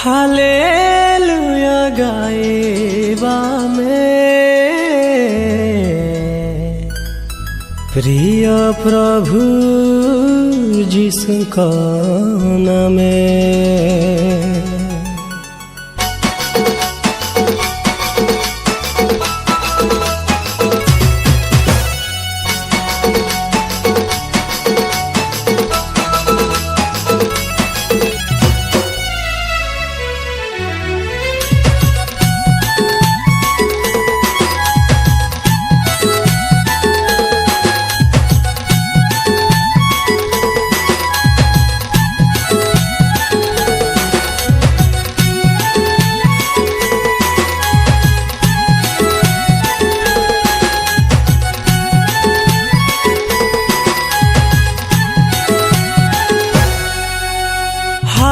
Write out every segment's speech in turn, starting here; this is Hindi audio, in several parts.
हालेलुया गाएबा में प्रिय प्रभु जिसका नाम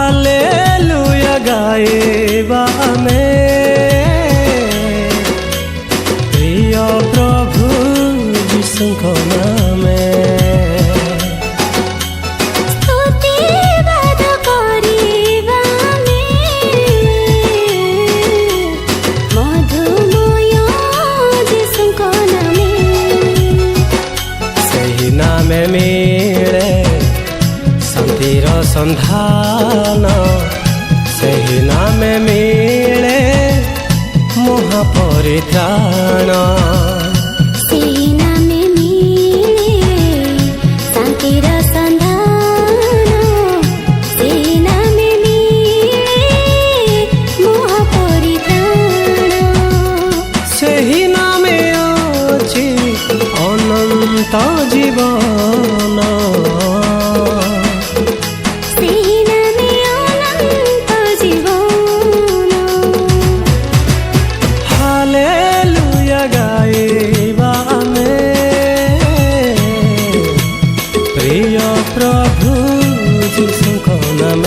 हालेलुया गाएबा में प्रिय प्रभु जिसको नाम स्तुतिवाद करिबा में मधुमय जिसको नाम सही नाम मिले शांतिर संधान सही नाम मिले महापरित्राण ସେହି ନାମେ ମିଳେ ଶାନ୍ତିର ସନ୍ଧାନ ସେହି ନାମେ ମିଳେ ମହାପରିତ୍ରାଣ सही नाम अछि अनंत जीवन ସେହି ନାମେ ଅନନ୍ତ ଜୀବନ हालेलुया गाएबा में प्रिय प्रभु जिसको नाम